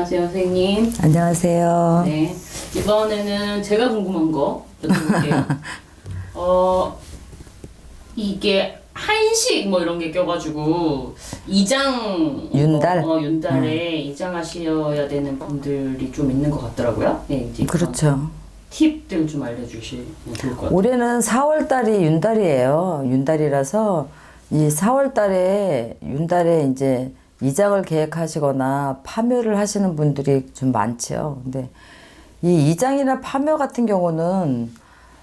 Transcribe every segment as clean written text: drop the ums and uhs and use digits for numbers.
안녕하세요, 선생님. 안녕하세요. 네. 이번에는 제가 궁금한 거 여쭤볼게요. 이게 한식 뭐 이런 게 껴가지고 이장 윤달? 윤달에 이장하셔야 되는 분들이 좀 있는 것 같더라고요. 네, 이제 그렇죠. 팁들 좀 알려주시면 좋을 것 같아요. 올해는 4월달이 윤달이에요. 윤달이라서 이 4월달에 윤달에 이제 이장을 계획하시거나 파묘를 하시는 분들이 좀 많죠. 근데 이 이장이나 파묘 같은 경우는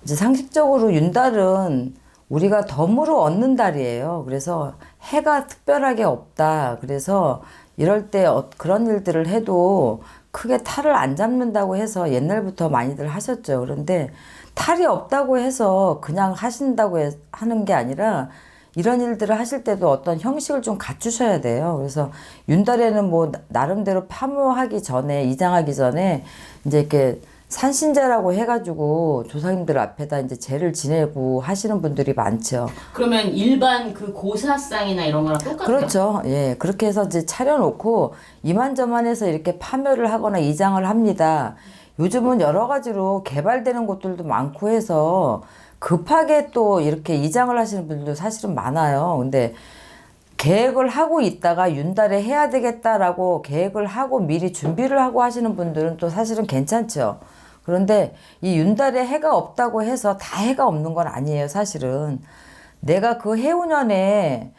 이제 상식적으로 윤달은 우리가 덤으로 얻는 달이에요. 그래서 해가 특별하게 없다. 그래서 이럴 때 그런 일들을 해도 크게 탈을 안 잡는다고 해서 옛날부터 많이들 하셨죠. 그런데 탈이 없다고 해서 그냥 하신다고 하는 게 아니라 이런 일들을 하실 때도 어떤 형식을 좀 갖추셔야 돼요. 그래서 윤달에는 뭐 나름대로 파묘하기 전에, 이장하기 전에 이제 이렇게 산신제라고 해가지고 조상님들 앞에다 이제 제를 지내고 하시는 분들이 많죠. 그러면 일반 그 고사상이나 이런 거랑 똑같아요? 그렇죠. 예. 그렇게 해서 이제 차려놓고 이만저만해서 이렇게 파묘를 하거나 이장을 합니다. 요즘은 여러 가지로 개발되는 곳들도 많고 해서 급하게 또 이렇게 이장을 하시는 분들도 사실은 많아요. 근데 계획을 하고 있다가 윤달에 해야 되겠다라고 계획을 하고 미리 준비를 하고 하시는 분들은 또 사실은 괜찮죠. 그런데 이 윤달에 해가 없다고 해서 다 해가 없는 건 아니에요, 사실은. 내가 그 해운년에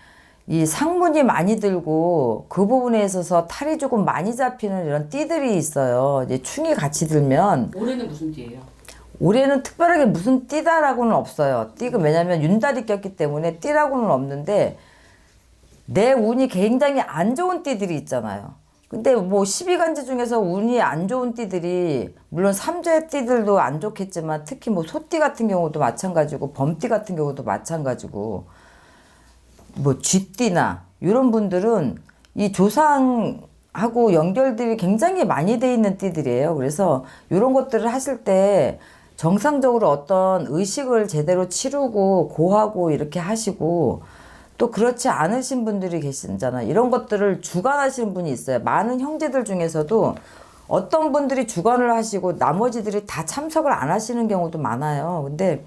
이 상문이 많이 들고 그 부분에 있어서 탈이 조금 많이 잡히는 이런 띠들이 있어요. 이제 충이 같이 들면 올해는 무슨 띠예요? 올해는 특별하게 무슨 띠다라고는 없어요. 띠가 왜냐면 윤달이 꼈기 때문에 띠라고는 없는데 내 운이 굉장히 안 좋은 띠들이 있잖아요. 근데 뭐 12간지 중에서 운이 안 좋은 띠들이 물론 삼재 띠들도 안 좋겠지만 특히 뭐 소띠 같은 경우도 마찬가지고 범띠 같은 경우도 마찬가지고 뭐 쥐띠나 이런 분들은 이 조상하고 연결들이 굉장히 많이 돼 있는 띠들이에요. 그래서 이런 것들을 하실 때 정상적으로 어떤 의식을 제대로 치르고 고하고 이렇게 하시고 또 그렇지 않으신 분들이 계시잖아요. 이런 것들을 주관하시는 분이 있어요. 많은 형제들 중에서도 어떤 분들이 주관을 하시고 나머지들이 다 참석을 안 하시는 경우도 많아요. 근데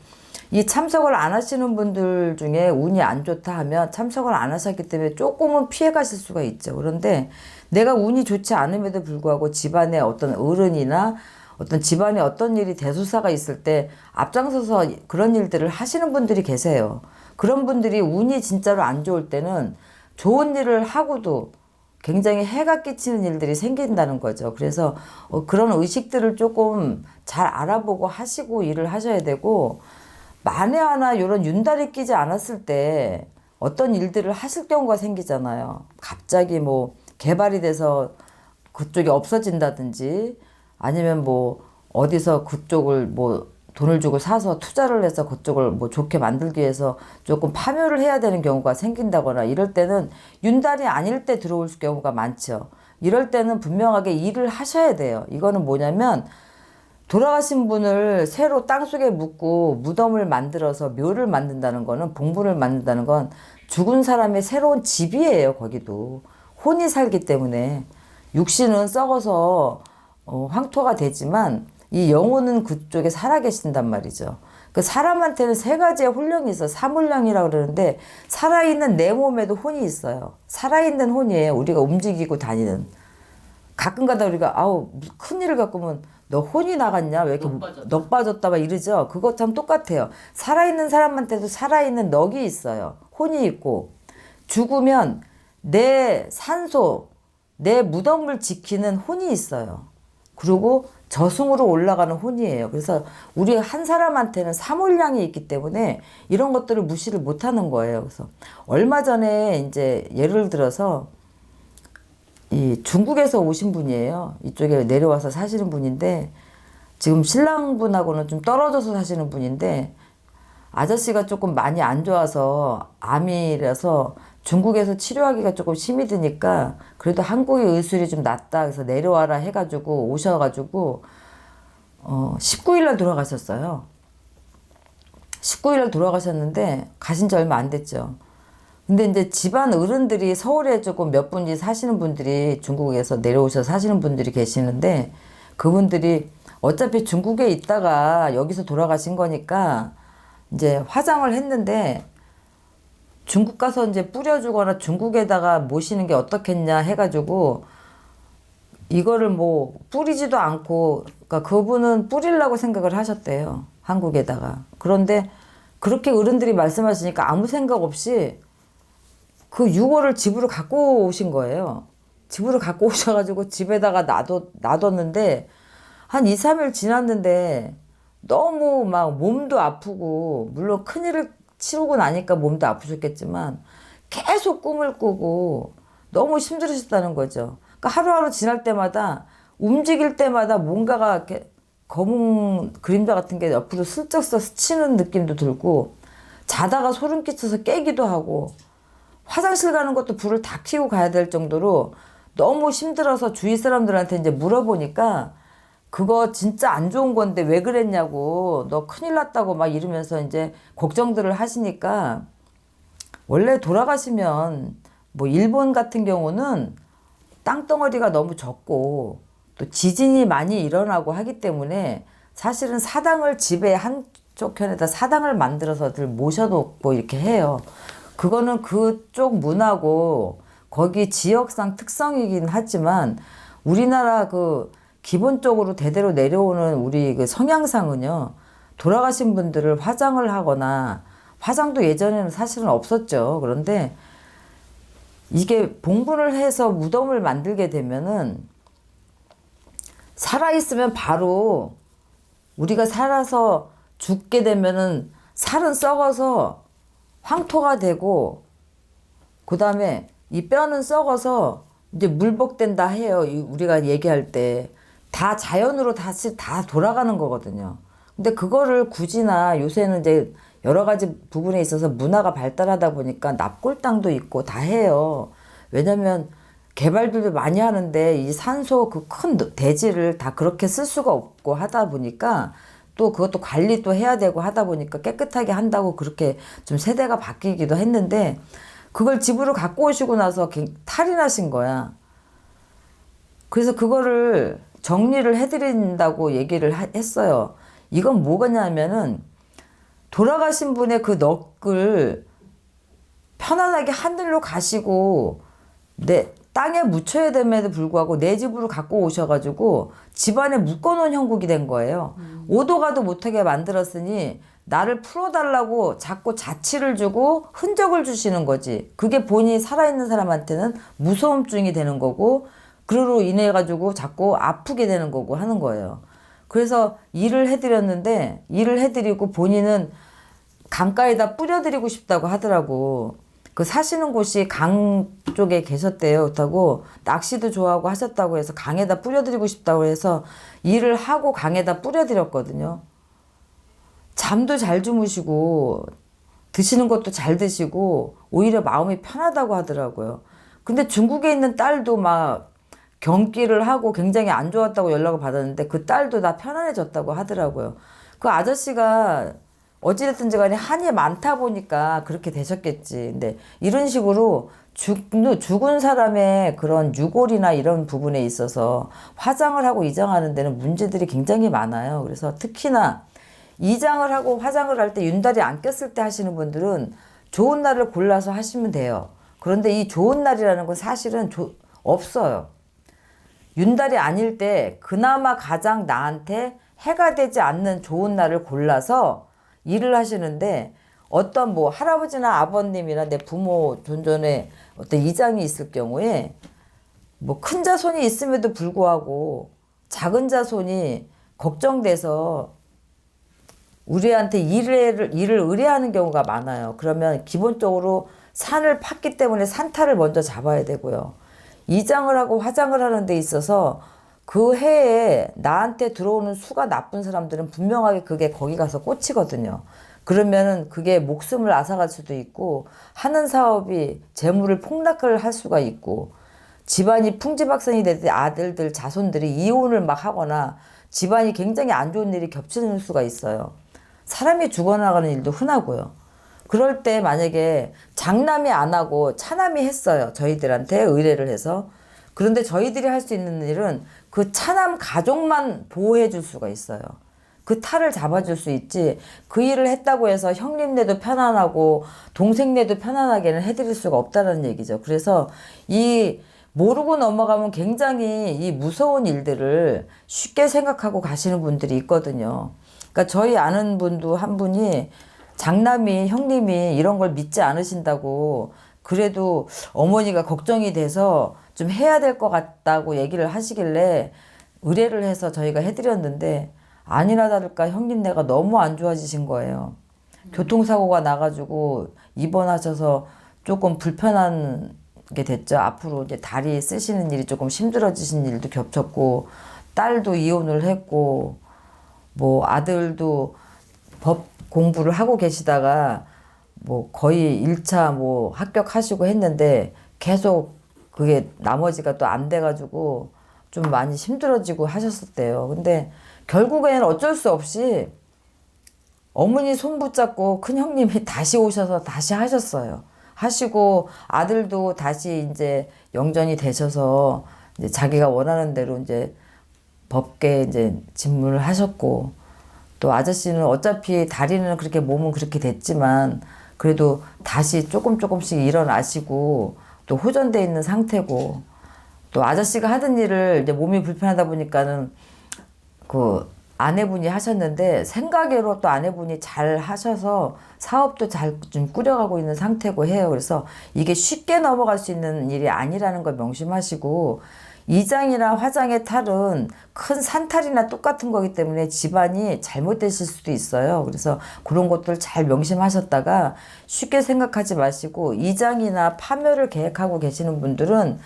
이 참석을 안 하시는 분들 중에 운이 안 좋다 하면 참석을 안 하셨기 때문에 조금은 피해 가실 수가 있죠. 그런데 내가 운이 좋지 않음에도 불구하고 집안에 어떤 어른이나 어떤 집안에 어떤 일이 대소사가 있을 때 앞장서서 그런 일들을 하시는 분들이 계세요. 그런 분들이 운이 진짜로 안 좋을 때는 좋은 일을 하고도 굉장히 해가 끼치는 일들이 생긴다는 거죠. 그래서 그런 의식들을 조금 잘 알아보고 하시고 일을 하셔야 되고 만에 하나 이런 윤달이 끼지 않았을 때 어떤 일들을 하실 경우가 생기잖아요. 갑자기 뭐 개발이 돼서 그쪽이 없어진다든지 아니면 뭐 어디서 그쪽을 뭐 돈을 주고 사서 투자를 해서 그쪽을 뭐 좋게 만들기 위해서 조금 파묘를 해야 되는 경우가 생긴다거나 이럴 때는 윤달이 아닐 때 들어올 경우가 많죠. 이럴 때는 분명하게 일을 하셔야 돼요. 이거는 뭐냐면 돌아가신 분을 새로 땅속에 묻고 무덤을 만들어서 묘를 만든다는 거는 봉분을 만든다는 건 죽은 사람의 새로운 집이에요. 거기도 혼이 살기 때문에 육신은 썩어서 황토가 되지만 이 영혼은 그쪽에 살아계신단 말이죠. 그 사람한테는 세 가지의 혼령이 있어요. 삼혼령이라고 그러는데 살아있는 내 몸에도 혼이 있어요. 살아있는 혼이에요. 우리가 움직이고 다니는. 가끔가다 우리가 아우 큰일을 겪으면 너 혼이 나갔냐? 왜 이렇게 넋 빠졌다 막 이러죠. 그것처럼 똑같아요. 살아있는 사람한테도 살아있는 넋이 있어요. 혼이 있고 죽으면 내 산소, 내 무덤을 지키는 혼이 있어요. 그리고 저승으로 올라가는 혼이에요. 그래서 우리 한 사람한테는 삼혼량이 있기 때문에 이런 것들을 무시를 못하는 거예요. 그래서 얼마 전에 이제 예를 들어서 이 중국에서 오신 분이에요. 이쪽에 내려와서 사시는 분인데 지금 신랑분하고는 좀 떨어져서 사시는 분인데 아저씨가 조금 많이 안 좋아서 암이라서 중국에서 치료하기가 조금 힘이 드니까 그래도 한국의 의술이 좀 낫다 그래서 내려와라 해가지고 오셔가지고 19일날 돌아가셨어요. 19일날 돌아가셨는데 가신 지 얼마 안 됐죠. 근데 이제 집안 어른들이 서울에 조금 몇 분이 사시는 분들이 중국에서 내려오셔서 사시는 분들이 계시는데 그분들이 어차피 중국에 있다가 여기서 돌아가신 거니까 이제 화장을 했는데 중국 가서 이제 뿌려주거나 중국에다가 모시는 게 어떻겠냐 해가지고 이거를 뭐 뿌리지도 않고 그러니까 그분은 뿌리려고 생각을 하셨대요. 한국에다가. 그런데 그렇게 어른들이 말씀하시니까 아무 생각 없이 그 유골을 집으로 갖고 오신 거예요. 집으로 갖고 오셔가지고 집에다가 놔뒀는데 한 2, 3일 지났는데 너무 막 몸도 아프고 물론 큰일을 치르고 나니까 몸도 아프셨겠지만 계속 꿈을 꾸고 너무 힘들으셨다는 거죠. 그러니까 하루하루 지날 때마다 움직일 때마다 뭔가가 이렇게 검은 그림자 같은 게 옆으로 슬쩍 스치는 느낌도 들고 자다가 소름 끼쳐서 깨기도 하고 화장실 가는 것도 불을 다 켜고 가야 될 정도로 너무 힘들어서 주위 사람들한테 이제 물어보니까 그거 진짜 안 좋은 건데 왜 그랬냐고 너 큰일 났다고 막 이러면서 이제 걱정들을 하시니까 원래 돌아가시면 뭐 일본 같은 경우는 땅덩어리가 너무 적고 또 지진이 많이 일어나고 하기 때문에 사실은 사당을 집에 한쪽 편에다 사당을 만들어서들 모셔놓고 이렇게 해요. 그거는 그쪽 문화고 거기 지역상 특성이긴 하지만 우리나라 그 기본적으로 대대로 내려오는 우리 그 성향상은요. 돌아가신 분들을 화장을 하거나 화장도 예전에는 사실은 없었죠. 그런데 이게 봉분을 해서 무덤을 만들게 되면은 살아있으면 바로 우리가 살아서 죽게 되면은 살은 썩어서 황토가 되고 그 다음에 이 뼈는 썩어서 이제 물복된다 해요. 우리가 얘기할 때 다 자연으로 다시 다 돌아가는 거거든요. 근데 그거를 굳이나 요새는 이제 여러 가지 부분에 있어서 문화가 발달하다 보니까 납골당도 있고 다 해요. 왜냐면 개발들도 많이 하는데 이 산소 그 큰 대지를 다 그렇게 쓸 수가 없고 하다 보니까 또 그것도 관리 또 해야 되고 하다 보니까 깨끗하게 한다고 그렇게 좀 세대가 바뀌기도 했는데 그걸 집으로 갖고 오시고 나서 탈이 나신 거야. 그래서 그거를 정리를 해드린다고 얘기를 했어요. 이건 뭐냐면은 돌아가신 분의 그 넋을 편안하게 하늘로 가시고 내 땅에 묻혀야 됨에도 불구하고 내 집으로 갖고 오셔가지고 집안에 묶어놓은 형국이 된 거예요. 오도 가도 못하게 만들었으니 나를 풀어달라고 자꾸 자취를 주고 흔적을 주시는 거지. 그게 본인이 살아있는 사람한테는 무서움증이 되는 거고 그로 인해 가지고 자꾸 아프게 되는 거고 하는 거예요. 그래서 일을 해드렸는데 일을 해드리고 본인은 강가에다 뿌려드리고 싶다고 하더라고. 그 사시는 곳이 강 쪽에 계셨대요. 그렇다고 낚시도 좋아하고 하셨다고 해서 강에다 뿌려드리고 싶다고 해서 일을 하고 강에다 뿌려드렸거든요. 잠도 잘 주무시고 드시는 것도 잘 드시고 오히려 마음이 편하다고 하더라고요. 근데 중국에 있는 딸도 막 경기를 하고 굉장히 안 좋았다고 연락을 받았는데 그 딸도 다 편안해졌다고 하더라고요. 그 아저씨가 어찌됐든지 간에 한이 많다 보니까 그렇게 되셨겠지. 근데 이런 식으로 죽은 사람의 그런 유골이나 이런 부분에 있어서 화장을 하고 이장하는 데는 문제들이 굉장히 많아요. 그래서 특히나 이장을 하고 화장을 할 때 윤달이 안 꼈을 때 하시는 분들은 좋은 날을 골라서 하시면 돼요. 그런데 이 좋은 날이라는 건 사실은 없어요. 윤달이 아닐 때 그나마 가장 나한테 해가 되지 않는 좋은 날을 골라서 일을 하시는데 어떤 뭐 할아버지나 아버님이나 내 부모 존전에 어떤 이장이 있을 경우에 뭐 큰 자손이 있음에도 불구하고 작은 자손이 걱정돼서 우리한테 일을 의뢰하는 경우가 많아요. 그러면 기본적으로 산을 팠기 때문에 산타를 먼저 잡아야 되고요. 이장을 하고 화장을 하는 데 있어서 그 해에 나한테 들어오는 수가 나쁜 사람들은 분명하게 그게 거기 가서 꽂히거든요. 그러면은 그게 목숨을 앗아갈 수도 있고 하는 사업이 재물을 폭락을 할 수가 있고 집안이 풍지박산이 될 때 아들들 자손들이 이혼을 막 하거나 집안이 굉장히 안 좋은 일이 겹치는 수가 있어요. 사람이 죽어나가는 일도 흔하고요. 그럴 때 만약에 장남이 안 하고 차남이 했어요. 저희들한테 의뢰를 해서. 그런데 저희들이 할 수 있는 일은 그 차남 가족만 보호해 줄 수가 있어요. 그 탈을 잡아줄 수 있지, 그 일을 했다고 해서 형님네도 편안하고 동생네도 편안하게는 해드릴 수가 없다는 얘기죠. 그래서 이 모르고 넘어가면 굉장히 이 무서운 일들을 쉽게 생각하고 가시는 분들이 있거든요. 그러니까 저희 아는 분도 한 분이 장남이, 형님이 이런 걸 믿지 않으신다고, 그래도 어머니가 걱정이 돼서 좀 해야 될 것 같다고 얘기를 하시길래 의뢰를 해서 저희가 해드렸는데, 아니나 다를까 형님네가 너무 안 좋아지신 거예요. 교통사고가 나가지고 입원하셔서 조금 불편한 게 됐죠. 앞으로 이제 다리 쓰시는 일이 조금 힘들어지신 일도 겹쳤고, 딸도 이혼을 했고, 뭐 아들도 법 공부를 하고 계시다가 뭐 거의 1차 뭐 합격하시고 했는데 계속 그게 나머지가 또 안 돼가지고 좀 많이 힘들어지고 하셨었대요. 근데 결국에는 어쩔 수 없이 어머니 손 붙잡고 큰 형님이 다시 오셔서 다시 하셨어요. 하시고 아들도 다시 이제 영전이 되셔서 이제 자기가 원하는 대로 이제 법계 이제 집무를 하셨고, 또 아저씨는 어차피 다리는 그렇게 몸은 그렇게 됐지만 그래도 다시 조금씩 일어나시고 또 호전돼 있는 상태고, 또 아저씨가 하던 일을 이제 몸이 불편하다 보니까는 그 아내분이 하셨는데 생각외로 또 아내분이 잘 하셔서 사업도 잘 좀 꾸려가고 있는 상태고 해요. 그래서 이게 쉽게 넘어갈 수 있는 일이 아니라는 걸 명심하시고, 이장이나 화장의 탈은 큰 산탈이나 똑같은 거기 때문에 집안이 잘못되실 수도 있어요. 그래서 그런 것들 잘 명심하셨다가 쉽게 생각하지 마시고, 이장이나 파묘를 계획하고 계시는 분들은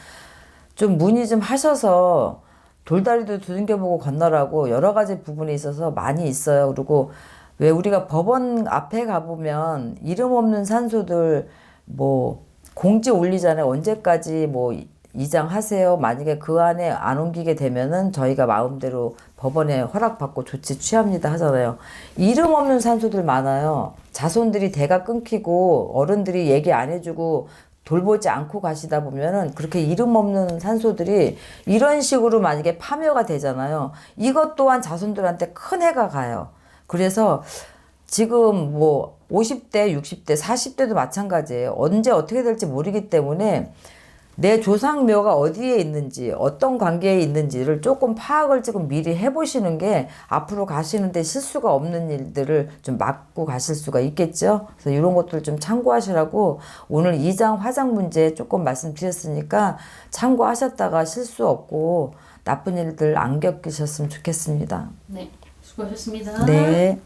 좀 문의 좀 하셔서 돌다리도 두들겨보고 건너라고 여러 가지 부분에 있어서 많이 있어요. 그리고 왜 우리가 법원 앞에 가보면 이름 없는 산소들 뭐 공지 올리잖아요. 언제까지 뭐 이장하세요. 만약에 그 안에 안 옮기게 되면은 저희가 마음대로 법원에 허락받고 조치 취합니다 하잖아요. 이름 없는 산소들 많아요. 자손들이 대가 끊기고 어른들이 얘기 안 해주고 돌보지 않고 가시다 보면은 그렇게 이름 없는 산소들이 이런 식으로 만약에 파묘가 되잖아요. 이것 또한 자손들한테 큰 해가 가요. 그래서 지금 뭐 50대, 60대, 40대도 마찬가지예요. 언제 어떻게 될지 모르기 때문에 내 조상묘가 어디에 있는지, 어떤 관계에 있는지를 조금 파악을 지금 미리 해보시는 게 앞으로 가시는데 실수가 없는 일들을 좀 막고 가실 수가 있겠죠. 그래서 이런 것들 좀 참고하시라고 오늘 이장 화장 문제 조금 말씀드렸으니까 참고하셨다가 실수 없고 나쁜 일들 안 겪으셨으면 좋겠습니다. 네, 수고하셨습니다. 네.